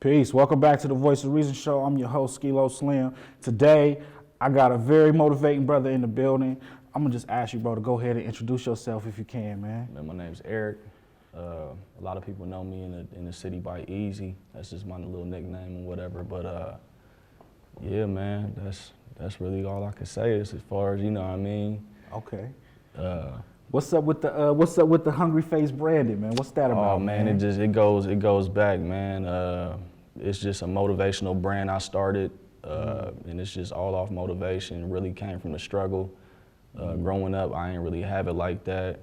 Peace. Welcome back to the Voice of Reason show. I'm your host, Skilo Slim. Today, I got a very motivating brother in the building. I'm gonna just ask you, bro, to go ahead and introduce yourself if you can, man. Man, my name's Eric. A lot of people know me in the city by Easy. That's just my little nickname and whatever. But yeah, man, that's really all I can say as far as, you know what I mean. Okay. What's up with the Hungry Face branding, man? What's that about? Oh man, it goes back, man. It's just a motivational brand I started, and it's just all off motivation. It really came from the struggle. Growing up, I ain't really have it like that.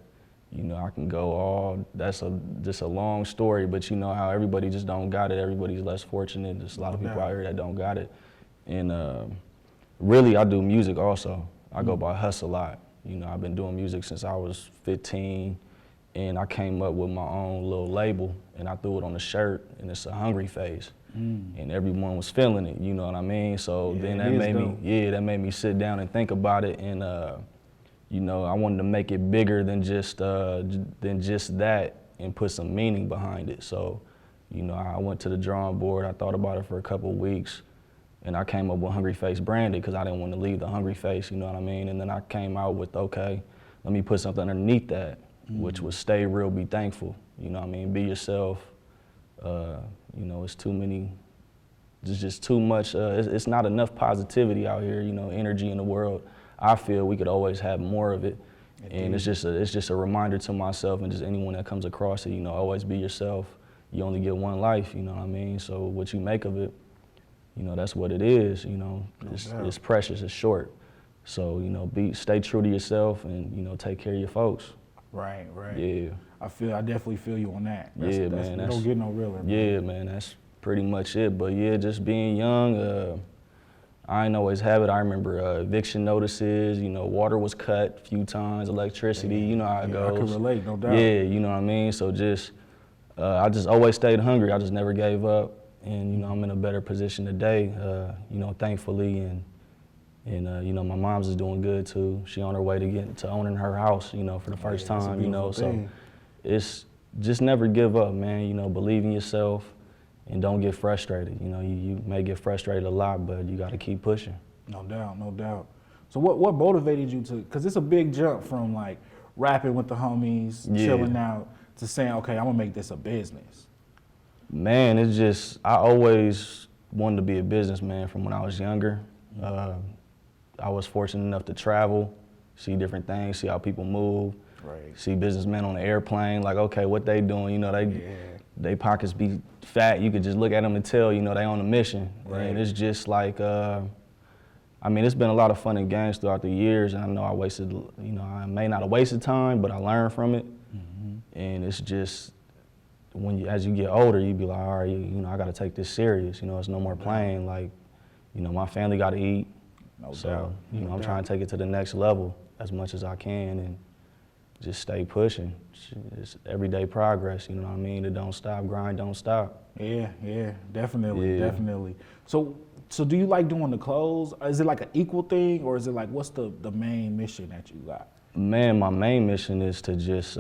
You know, I can go all, just a long story, but you know how everybody just don't got it. Everybody's less fortunate. There's a lot of people out here that don't got it. And really, I do music also. I go by Hustle a lot. You know, I've been doing music since I was 15, and I came up with my own little label, and I threw it on a shirt, and it's a Hungry Face. And everyone was feeling it, you know what I mean? So then that made me sit down and think about it, and you know, I wanted to make it bigger than just that and put some meaning behind it. So, you know, I went to the drawing board, I thought about it for a couple of weeks, and I came up with Hungry Face branded because I didn't want to leave the Hungry Face, you know what I mean? And then I came out with, okay, let me put something underneath that, which was stay real, be thankful, you know what I mean? Be yourself. You know, it's too many, there's just too much, it's not enough positivity out here, you know, energy in the world. I feel we could always have more of it. And it's just a reminder to myself and just anyone that comes across it, you know, always be yourself. You only get one life, you know what I mean? So what you make of it, you know, that's what it is, you know. It's precious, it's short. So, you know, stay true to yourself and, you know, take care of your folks. Right. Yeah. I definitely feel you on that. Man. It don't get no realer. Yeah, man, that's pretty much it. But yeah, just being young, I ain't always have it. I remember eviction notices, you know, water was cut a few times, electricity, you know how it goes. I can relate, no doubt. Yeah, you know what I mean? So I just always stayed hungry. I just never gave up. And, you know, I'm in a better position today, you know, thankfully. And you know, my mom's is doing good too. She on her way to owning her house, you know, for the first time, you know. So it's just never give up, man. You know, believe in yourself. And don't get frustrated. You know, you may get frustrated a lot, but you got to keep pushing. No doubt. So what motivated you to, because it's a big jump from like rapping with the homies, chilling out, to saying, okay, I'm gonna make this a business. Man, it's just, I always wanted to be a businessman from when I was younger. I was fortunate enough to travel, see different things, see how people move, see businessmen on the airplane, like, okay, what they doing, you know, they pockets be fat. You could just look at them and tell, you know, they on a mission. And it's just like, I mean, it's been a lot of fun and games throughout the years, and I know I may not have wasted time, but I learned from it. And it's just, as you get older, you be like, all right, you know, I got to take this serious. You know, it's no more playing. Like, you know, my family got to eat. So, you know, I'm trying to take it to the next level as much as I can and just stay pushing. It's everyday progress, you know what I mean? It don't stop, grind don't stop. Yeah, definitely. So do you like doing the clothes? Is it like an equal thing, or is it like, what's the main mission that you got? Man, my main mission is to just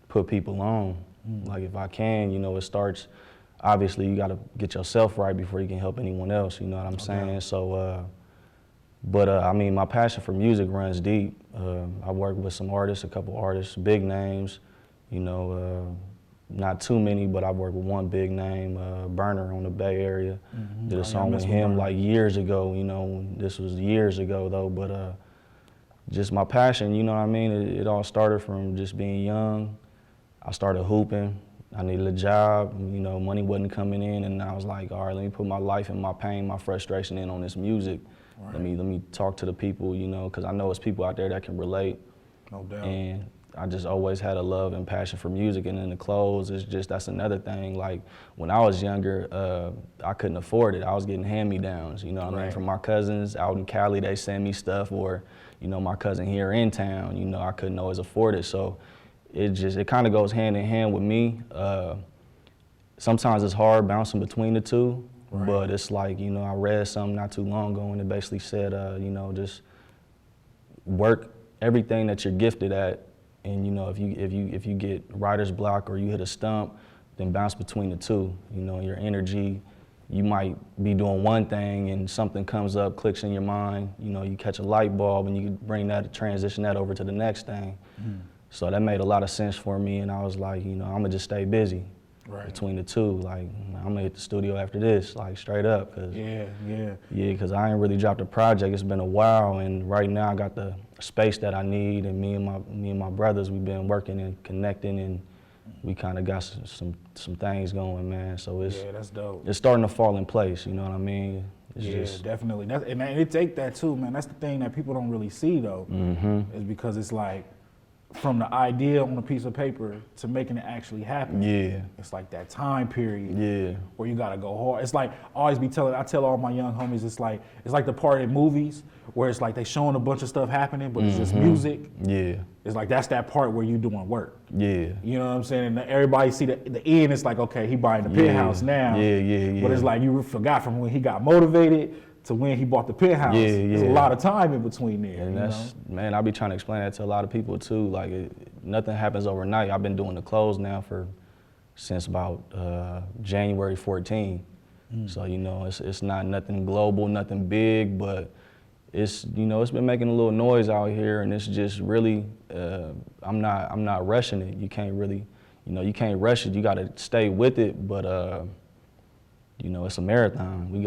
put people on. Like if I can, you know, it starts, obviously you gotta get yourself right before you can help anyone else, you know what I'm saying? So, I mean, my passion for music runs deep. I work with some artists, a couple artists, big names, you know, not too many, but I've worked with one big name, Burner on the Bay Area. Did a song with him like years ago, you know, this was years ago though, but just my passion, you know what I mean? It all started from just being young. I started hooping. I needed a job, you know, money wasn't coming in, and I was like, all right, let me put my life and my pain, my frustration in on this music. Let me talk to the people, you know, because I know it's people out there that can relate. No doubt. And I just always had a love and passion for music, and then the clothes is just, that's another thing. Like when I was younger, I couldn't afford it. I was getting hand-me-downs, you know what I mean? From my cousins out in Cali, they send me stuff, or, you know, my cousin here in town, you know, I couldn't always afford it. So it kind of goes hand in hand with me. Sometimes it's hard bouncing between the two. But it's like, you know, I read something not too long ago and it basically said, you know, just work everything that you're gifted at, and you know, if you get writer's block or you hit a stump, then bounce between the two. You know, your energy, you might be doing one thing and something comes up, clicks in your mind, you know, you catch a light bulb and you bring that, transition that over to the next thing. So that made a lot of sense for me, and I was like, you know, I'm gonna just stay busy between the two. Like, I'm gonna hit the studio after this, like straight up. Cause, cause I ain't really dropped a project. It's been a while, and right now I got the space that I need, and me and my brothers, we've been working and connecting, and we kind of got some things going, man. So it's that's dope. It's starting to fall in place. You know what I mean? It's definitely. And it take that too, man. That's the thing that people don't really see though, is because it's like, from the idea on a piece of paper to making it actually happen. It's like that time period where you gotta go hard. It's like I tell all my young homies, it's like the part in movies where it's like they showing a bunch of stuff happening, but it's just music. It's like that's that part where you doing work. You know what I'm saying? And everybody see the end, it's like, okay, he buying the penthouse now. But it's like you forgot from when he got motivated to when he bought the penthouse. There's a lot of time in between there. And that's, man, I be trying to explain that to a lot of people too. Like, nothing happens overnight. I've been doing the clothes now since about January 14. So, you know, it's not nothing global, nothing big, but it's, you know, it's been making a little noise out here, and it's just really, I'm not rushing it. You can't really, you know, you can't rush it. You got to stay with it, but you know, it's a marathon. We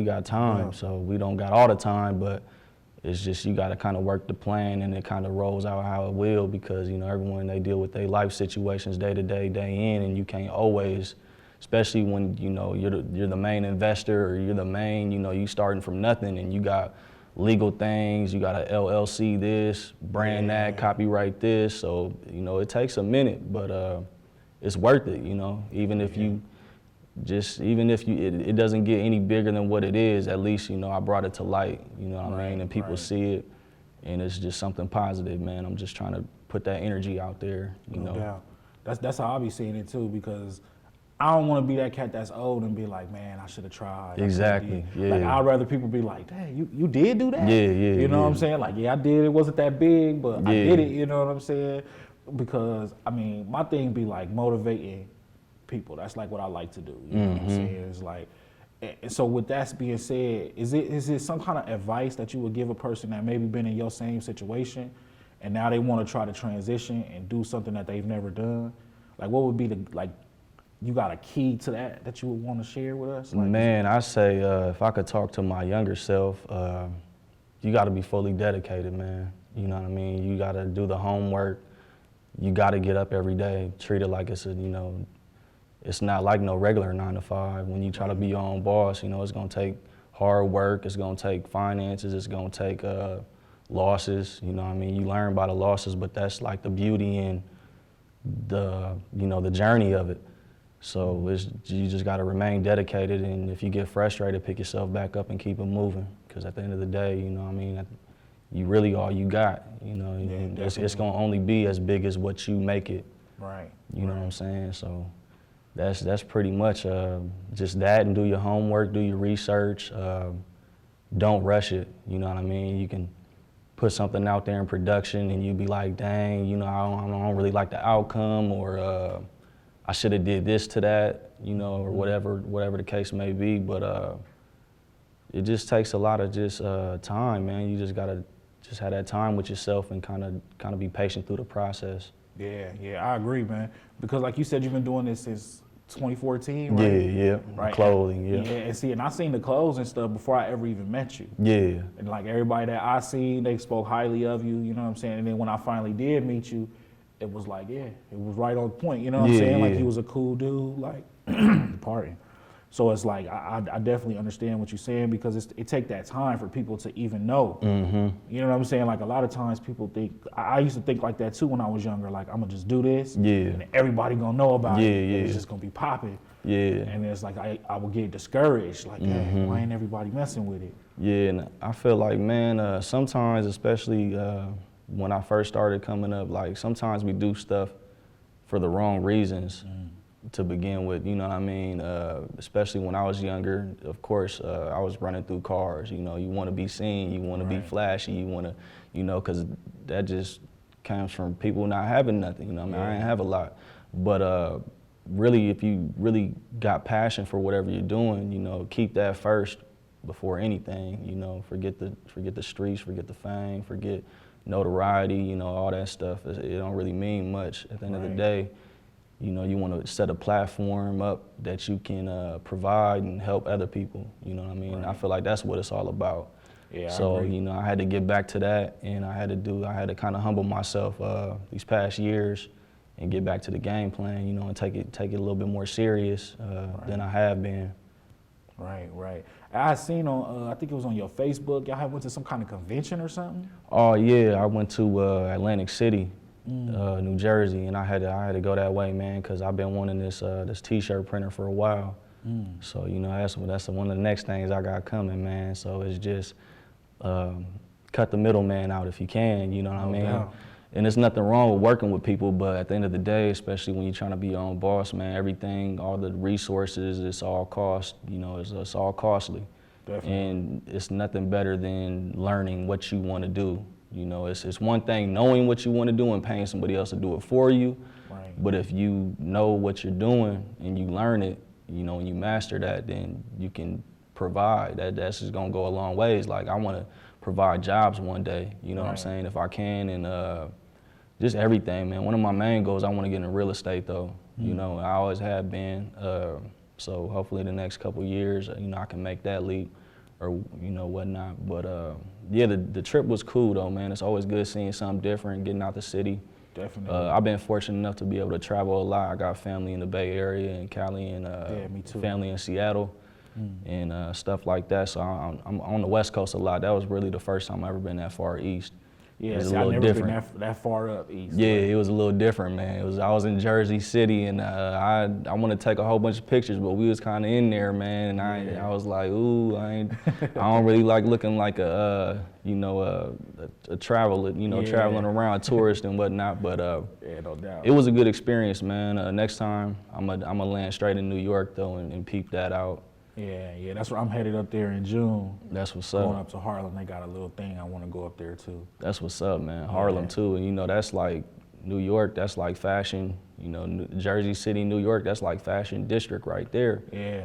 got time, so we don't got all the time, but it's just you got to kind of work the plan, and it kind of rolls out how it will, because, you know, everyone, they deal with their life situations day to day, day in, and you can't always, especially when, you know, you're the main investor, or you're the main, you know, you starting from nothing, and you got legal things, you got a LLC this, brand that, copyright this, so, you know, it takes a minute, but it's worth it, you know, even if it doesn't get any bigger than what it is, at least, you know, I brought it to light, you know what I mean, and people see it, and it's just something positive, man. I'm just trying to put that energy out there, you know. No doubt. That's how I be seeing it too, because I don't want to be that cat that's old and be like, man, I should have tried. Exactly. Like, I'd rather people be like, dang, you did do that? You know what I'm saying? Like, yeah, I did. It wasn't that big, but I did it. You know what I'm saying? Because, I mean, my thing be like motivating people. That's like what I like to do. You know what I'm saying? It's like, and so with that being said, is it some kind of advice that you would give a person that maybe been in your same situation, and now they want to try to transition and do something that they've never done? Like, what would be you got a key to that you would want to share with us? Like, man, I say if I could talk to my younger self, you got to be fully dedicated, man. You know what I mean? You got to do the homework. You got to get up every day, treat it like it's a, you know, it's not like no regular 9 to 5. When you try to be your own boss, you know, it's gonna take hard work, it's gonna take finances, it's gonna take losses, you know what I mean? You learn by the losses, but that's like the beauty and the, you know, the journey of it. So you just gotta remain dedicated, and if you get frustrated, pick yourself back up and keep it moving. Because at the end of the day, you know what I mean, you really all you got, you know, and it's gonna only be as big as what you make it. You know what I'm saying? So that's pretty much just that, and do your homework, do your research. Don't rush it, you know what I mean? You can put something out there in production and you be like, dang, you know, I don't really like the outcome, or I should have did this to that, you know, or whatever the case may be. But it just takes a lot of just time, man. You just gotta just have that time with yourself and kind of be patient through the process. Yeah, I agree, man. Because like you said, you've been doing this since 2014, right? Yeah. Right. Clothing, yeah. And I seen the clothes and stuff before I ever even met you. Yeah. And like everybody that I seen, they spoke highly of you, you know what I'm saying? And then when I finally did meet you, it was like, it was right on point, you know what I'm saying? Like, you was a cool dude, like, pardon. So it's like, I definitely understand what you're saying, because it take that time for people to even know. You know what I'm saying? Like, a lot of times people think, I used to think like that too when I was younger, like, I'm gonna just do this, and everybody gonna know about it, and it's just gonna be popping. And it's like, I would get discouraged, like, hey, why ain't everybody messing with it? Yeah, and I feel like, man, sometimes, especially when I first started coming up, like, sometimes we do stuff for the wrong reasons. To begin with, you know what I mean? Especially when I was younger, of course, I was running through cars. You know, you want to be seen, you want to be flashy, you want to, you know, because that just comes from people not having nothing. You know what I mean? I didn't have a lot. But really, if you really got passion for whatever you're doing, you know, keep that first before anything. You know, forget the streets, forget the fame, forget notoriety. You know, all that stuff. It don't really mean much at the end of the day. You know, you want to set a platform up that you can provide and help other people. You know what I mean? I feel like that's what it's all about. Yeah, so, you know, I had to get back to that, and I had to kind of humble myself these past years and get back to the game plan, you know, and take it a little bit more serious than I have been. Right. I seen on, I think it was on your Facebook, y'all had went to some kind of convention or something? Oh yeah, I went to Atlantic City, New Jersey, and I had to go that way, man, because I've been wanting this T-shirt printer for a while. So, you know, that's one of the next things I got coming, man. So it's just cut the middleman out if you can, you know what I mean? Doubt. And there's nothing wrong with working with people, but at the end of the day, especially when you're trying to be your own boss, man, everything, all the resources, it's all cost, you know, it's all costly. Definitely. And it's nothing better than learning what you want to do. You know, it's one thing knowing what you want to do and paying somebody else to do it for you. Right. But if you know what you're doing and you learn it, you know, and you master that, then you can provide. That's just gonna go a long ways. Like, I want to provide jobs one day, you know what I'm saying, if I can, and just everything, man. One of my main goals, I want to get into real estate, though. You know, I always have been. So hopefully the next couple years, you know, I can make that leap, or you know, whatnot. But yeah, the trip was cool, though, man. It's always good seeing something different, getting out the city. Definitely. I've been fortunate enough to be able to travel a lot. I got family in the Bay Area and Cali, and me too. family in Seattle. And stuff like that. So I'm on the West Coast a lot. That was really the first time I've ever been that far east. Yeah, see, I've never been that far up east. Yeah, it was a little different, man. I was in Jersey City, and I want to take a whole bunch of pictures, but we was kind of in there, man. And I was like, ooh, I don't really like looking like a traveler, you know, traveling around, tourist and whatnot. But yeah, no doubt. it was a good experience, man. Next time, I'm gonna land straight in New York though, and peep that out. Yeah, that's where I'm headed up there in June. That's what's up. Going up to Harlem, they got a little thing I want to go up there too. That's what's up, man. Harlem too, and you know, that's like New York, that's like fashion. You know, Jersey City, New York, that's like fashion district right there. Yeah,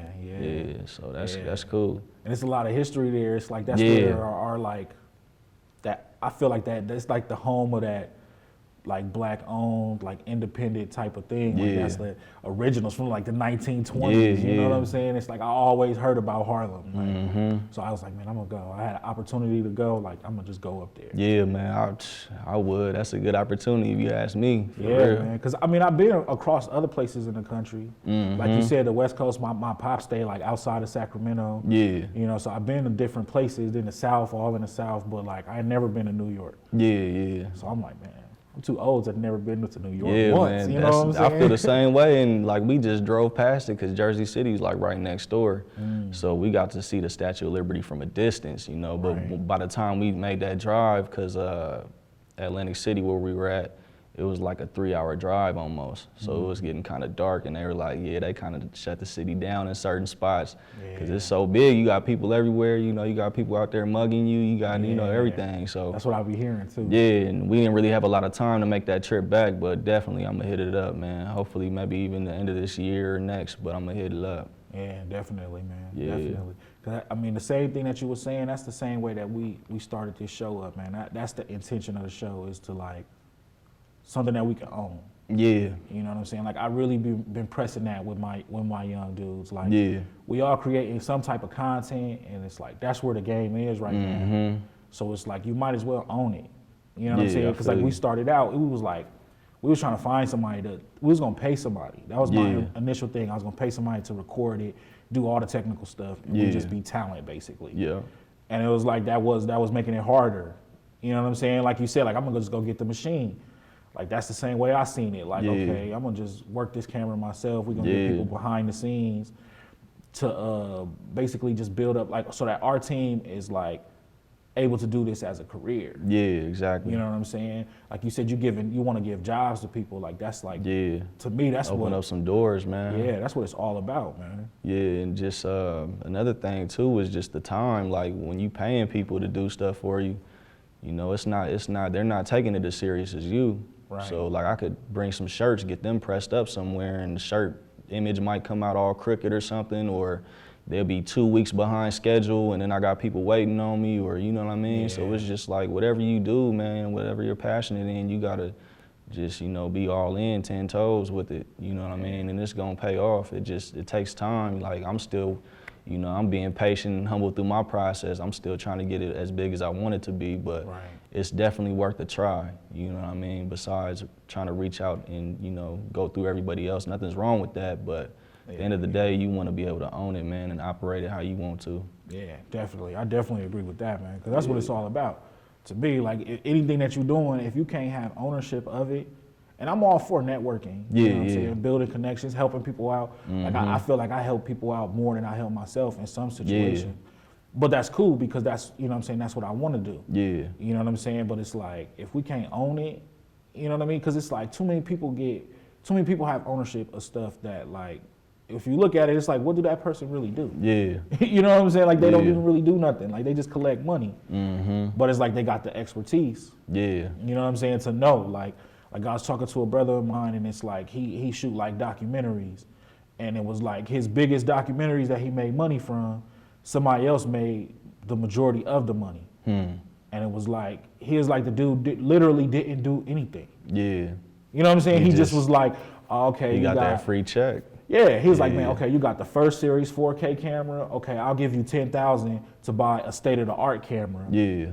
so that's cool. And it's a lot of history there. It's like that's where our like that. I feel like that's like the home of that, like black owned, like independent type of thing. Like that's the originals from like the 1920s. You know what I'm saying? It's like I always heard about Harlem. Like, so I was like, man, I'm gonna go. I had an opportunity to go. Like, I'm gonna just go up there. Yeah, man, I would. That's a good opportunity if you ask me. For real. Man. Because I mean, I've been across other places in the country. Like you said, the West Coast. My pop stayed like outside of Sacramento. Yeah. You know, so I've been to different places in the South, all in the South. But like, I had never been to New York. Yeah. So I'm like, man, I'm too old to never been to New York once. Man, you know what I'm saying? I feel the same way, and like we just drove past it because Jersey City's like right next door, so we got to see the Statue of Liberty from a distance, you know. But by the time we made that drive, because Atlantic City where we were at, it was like a 3-hour drive almost. So it was getting kind of dark, and they were like, yeah, they kind of shut the city down in certain spots because it's so big. You got people everywhere, you know, you got people out there mugging you, you got, you know, everything. So that's what I'll be hearing too. Yeah, and we didn't really have a lot of time to make that trip back, but definitely I'm gonna hit it up, man. Hopefully maybe even the end of this year or next, but I'm gonna hit it up. Yeah, definitely, man. Yeah. Definitely. 'Cause I mean, the same thing that you were saying, that's the same way that we started this show up, man. That's the intention of the show, is to like, something that we can own. Yeah. You know what I'm saying? Like, I really been pressing that with my young dudes. Like, we all creating some type of content, and it's like, that's where the game is right now. So it's like, you might as well own it. You know what I'm saying? Because like, we started out, it was like, we was trying to find somebody we was gonna pay somebody. That was my initial thing. I was gonna pay somebody to record it, do all the technical stuff, and we just be talent, basically. Yeah. And it was like, that was making it harder. You know what I'm saying? Like you said, like, I'm gonna just go get the machine. Like, that's the same way I seen it. Like, okay, I'm gonna just work this camera myself. We're gonna get people behind the scenes to basically just build up, like, so that our team is like able to do this as a career. Yeah, exactly. You know what I'm saying? Like you said, you want to give jobs to people. Like, that's like, to me, that's open up some doors, man. Yeah, that's what it's all about, man. Yeah, and just another thing too is just the time. Like, when you paying people to do stuff for you, you know, it's not. They're not taking it as serious as you. Right. So like, I could bring some shirts, get them pressed up somewhere, and the shirt image might come out all crooked or something, or they'll be 2 weeks behind schedule, and then I got people waiting on me, or you know what I mean? So it's just like whatever you do, man, whatever you're passionate in, you gotta just, you know, be all in, 10 toes with it, you know what I mean? And it's gonna pay off. It takes time. Like I'm still, you know, I'm being patient and humble through my process. I'm still trying to get it as big as I want it to be, but it's definitely worth a try, you know what I mean? Besides trying to reach out and, you know, go through everybody else. Nothing's wrong with that, but at the end of the day, you want to be able to own it, man, and operate it how you want to. Yeah, definitely. I definitely agree with that, man, because that's what it's all about. To me, like anything that you're doing, if you can't have ownership of it, and I'm all for networking, you know what I'm saying? Building connections, helping people out. Like I feel like I help people out more than I help myself in some situations. But that's cool because that's, you know what I'm saying, that's what I want to do. Yeah. You know what I'm saying? But it's like, if we can't own it, you know what I mean? Because it's like too many people have ownership of stuff that, like, if you look at it, it's like, what do that person really do? Yeah. You know what I'm saying? Like, they don't even really do nothing. Like, they just collect money. But it's like they got the expertise. Yeah. You know what I'm saying? To know, like I was talking to a brother of mine, and it's like he shoot like documentaries, and it was like his biggest documentaries that he made money from, somebody else made the majority of the money. And it was like, he was like the dude literally didn't do anything. Yeah. You know what I'm saying? He just was like, oh, okay. You got that free check. Yeah, he was like, man, okay, you got the first series 4K camera. Okay, I'll give you $10,000 to buy a state-of-the-art camera. Yeah.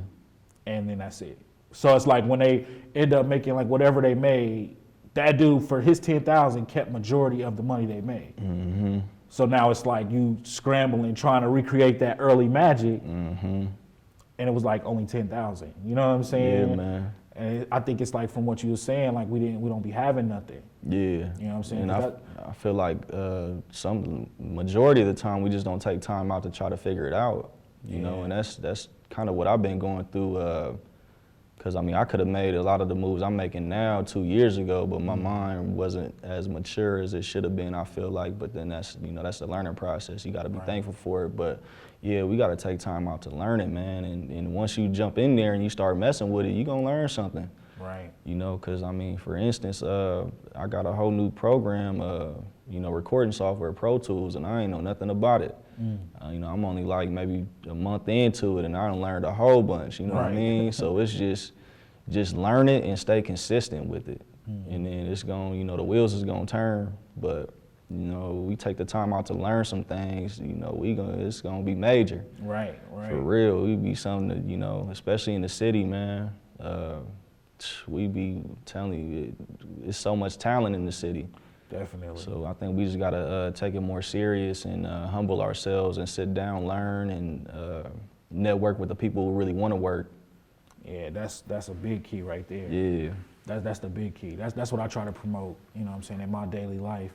And then that's it. So it's like when they end up making like whatever they made, that dude for his $10,000 kept majority of the money they made. So now it's like you scrambling, trying to recreate that early magic, and it was like only 10,000. You know what I'm saying? Yeah, man. And I think it's like from what you were saying, like we don't be having nothing. Yeah. You know what I'm saying? And I feel like some majority of the time we just don't take time out to try to figure it out. You know, and that's kind of what I've been going through. Because I mean, I could have made a lot of the moves I'm making now 2 years ago, but my mind wasn't as mature as it should have been, I feel like. But then that's, you know, that's the learning process. You got to be thankful for it. But yeah, we got to take time out to learn it, man. And once you jump in there and you start messing with it, you're going to learn something. Right. You know, because I mean, for instance, I got a whole new program, you know, recording software, Pro Tools, and I ain't know nothing about it. You know, I'm only like maybe a month into it, and I done learned a whole bunch, you know what I mean? So it's just learn it and stay consistent with it. And then it's going, you know, the wheels is going to turn, but you know, we take the time out to learn some things, you know, it's going to be major. Right. For real, we be something that, you know, especially in the city, man, we be telling you, it's so much talent in the city. Definitely. So I think we just gotta take it more serious and humble ourselves and sit down, learn, and network with the people who really want to work. Yeah, that's a big key right there. Yeah. That's the big key. That's what I try to promote, you know what I'm saying, in my daily life.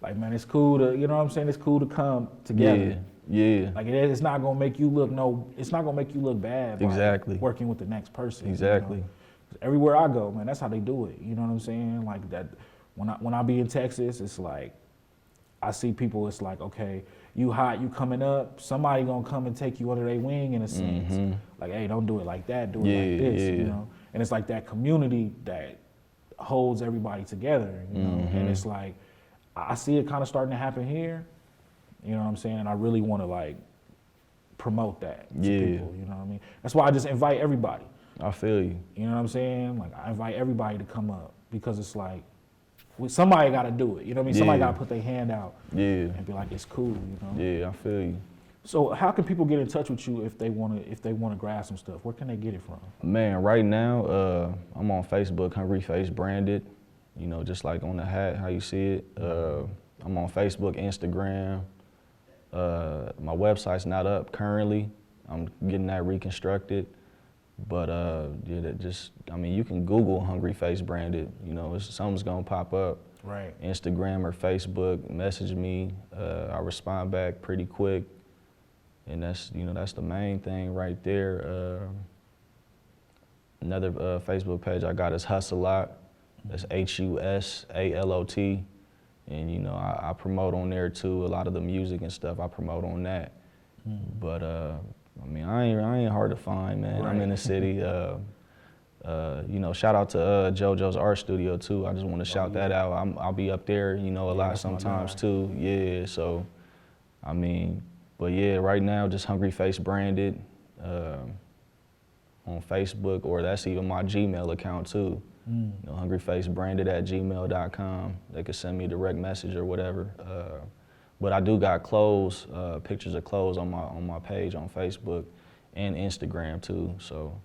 Like, man, it's cool to, you know what I'm saying, it's cool to come together. Yeah. Like it's not gonna make you look bad by working with the next person. Exactly. You know? Everywhere I go, man, that's how they do it. You know what I'm saying? Like that. When I be in Texas, it's like, I see people, it's like, okay, you hot, you coming up, somebody gonna come and take you under their wing in a sense. Like, hey, don't do it like that, do it like this, you know? And it's like that community that holds everybody together, you know? And it's like, I see it kind of starting to happen here, you know what I'm saying? And I really wanna like promote that to people, you know what I mean? That's why I just invite everybody. I feel you. You know what I'm saying? Like, I invite everybody to come up because it's like, somebody got to do it. You know what I mean? Somebody got to put their hand out and be like, it's cool, you know? Yeah, I feel you. So how can people get in touch with you if they want to grab some stuff? Where can they get it from? Man, right now, I'm on Facebook, Hungry Face Branded, you know, just like on the hat, how you see it. I'm on Facebook, Instagram. My website's not up currently. I'm getting that reconstructed. But I mean, you can Google Hungry Face Branded, you know, something's gonna pop up. Right. Instagram or Facebook, message me, I respond back pretty quick. And that's, you know, that's the main thing right there. Another Facebook page I got is Hussalot, that's Husalot. And, you know, I promote on there too, a lot of the music and stuff, I promote on that. But, I mean, I ain't hard to find, man. Right. I'm in the city. You know, shout out to JoJo's Art Studio too. I just want to shout that out. I'll be up there, you know, a lot sometimes too. Yeah, so, I mean, but yeah, right now just Hungry Face branded on Facebook, or that's even my Gmail account too. You know, hungryfacebranded@gmail.com. They could send me a direct message or whatever. But I do got clothes, pictures of clothes on my page on Facebook and Instagram too. So,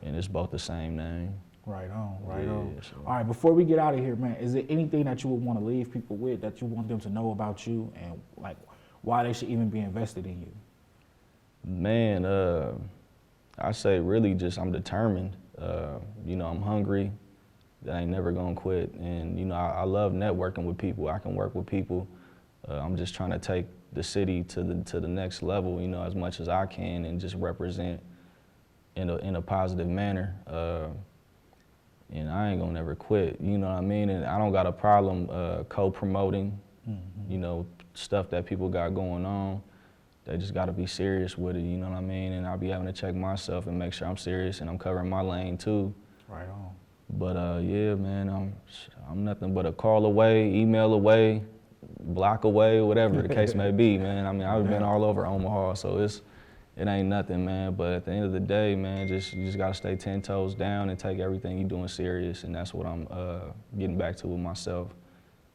and it's both the same name. Right on, right Yeah, on. so. All right, before we get out of here, man, is there anything that you would want to leave people with, that you want them to know about you, and like why they should even be invested in you? Man, I say really just I'm determined. You know, I'm hungry. That ain't never gonna quit. And you know, I love networking with people. I can work with people. I'm just trying to take the city to the next level, you know, as much as I can, and just represent in a positive manner. And I ain't gonna never quit. You know what I mean? And I don't got a problem co-promoting, you know, stuff that people got going on. They just got to be serious with it, you know what I mean? And I'll be having to check myself and make sure I'm serious and I'm covering my lane too. Right on. But yeah, man, I'm nothing but a call away, email away, block away, whatever the case may be, man. I mean, I've been all over Omaha, so it ain't nothing, man. But at the end of the day, man, you just got to stay 10 toes down and take everything you're doing serious, and that's what I'm getting back to with myself.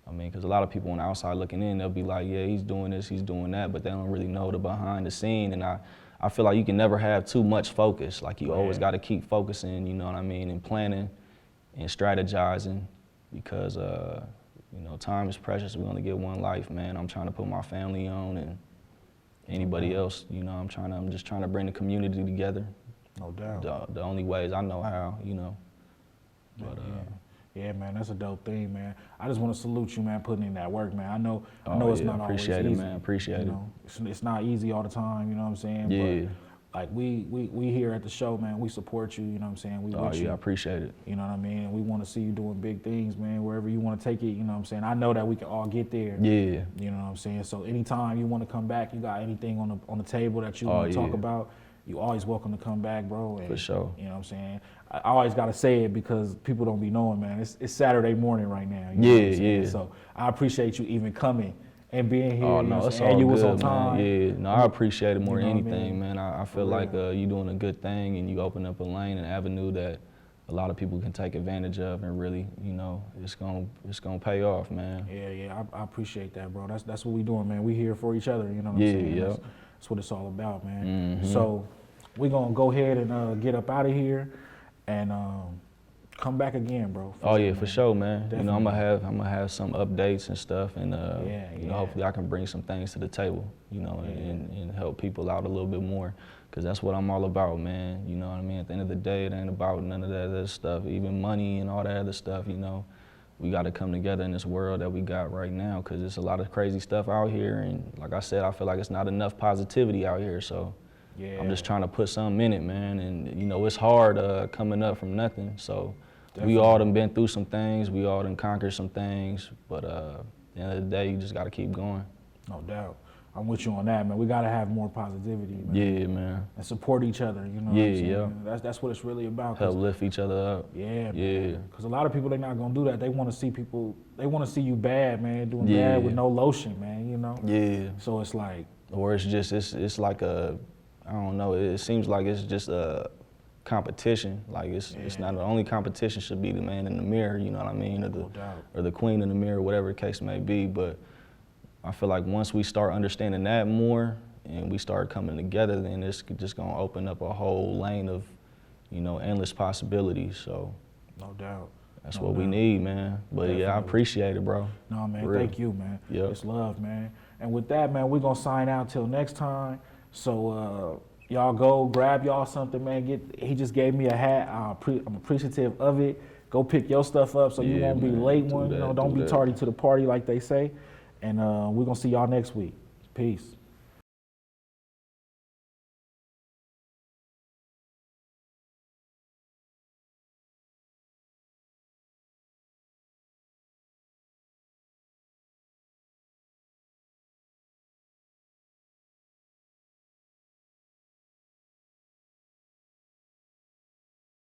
I mean, because a lot of people on the outside looking in, they'll be like, yeah, he's doing this, he's doing that, but they don't really know the behind the scene. And I feel like you can never have too much focus. Like, you always got to keep focusing, you know what I mean, and planning and strategizing, because, you know, time is precious. We only get one life, man. I'm trying to put my family on, and anybody else, you know, I'm just trying to bring the community together. No doubt. The only ways I know how, you know. But, yeah, man, that's a dope thing, man. I just want to salute you, man, putting in that work, man. I know it's not always easy. Appreciate it, man. Appreciate it. Know? It's not easy all the time, you know what I'm saying? Yeah. But, like, we here at the show, man, we support you, you know what I'm saying? We with you. I appreciate it. You know what I mean? And we want to see you doing big things, man, wherever you want to take it, you know what I'm saying? I know that we can all get there. Yeah. You know what I'm saying? So anytime you want to come back, you got anything on the table that you want to talk about, you always welcome to come back, bro. And, for sure. You know what I'm saying? I always got to say it because people don't be knowing, man. It's Saturday morning right now. You know what I'm saying? So I appreciate you even coming and being here. Oh, no, it's all and you good, was on time. man. Yeah, no, I appreciate it more than anything, I mean? man. I feel like you doing a good thing, and you open up a lane, an avenue that a lot of people can take advantage of, and really, you know, it's gonna pay off, man. Yeah, I appreciate that, bro. That's what we doing, man. We here for each other, you know what I'm saying? That's what it's all about, man. So we're gonna go ahead and get up out of here and come back again, bro. For sure, man. Definitely. You know, I'm gonna have some updates and stuff, and you know, hopefully I can bring some things to the table, you know, and help people out a little bit more, because that's what I'm all about, man. You know what I mean? At the end of the day, it ain't about none of that other stuff, even money and all that other stuff. You know, we got to come together in this world that we got right now, because there's a lot of crazy stuff out here, and like I said, I feel like it's not enough positivity out here. So I'm just trying to put something in it, man. And you know, it's hard coming up from nothing. So. Definitely. We all done been through some things, we all done conquered some things, but at the end of the day, you just gotta keep going. No doubt. I'm with you on that, man. We gotta have more positivity, man. Yeah, man. And support each other, you know what I'm saying? That's what it's really about. Help lift each other up. Yeah, man. Because a lot of people, they're not gonna do that. They wanna see people, they wanna see you bad, man, doing bad with no lotion, man, you know? Yeah. So it's like. Or it's just, it's like I don't know, it seems like it's just a competition. Like it's not, the only competition should be the man in the mirror, you know what I mean, or the queen in the mirror, whatever the case may be. But I feel like once we start understanding that more and we start coming together, then it's just gonna open up a whole lane of, you know, endless possibilities. So no doubt, that's what we need, man. But definitely. I appreciate it, bro. No, man, thank you, man. It's love, man. And with that, man, we're gonna sign out till next time. So y'all go grab y'all something, man. He just gave me a hat. I'm appreciative of it. Go pick your stuff up so you won't be late one. You know, don't be tardy to the party like they say. And we're gonna see y'all next week. Peace.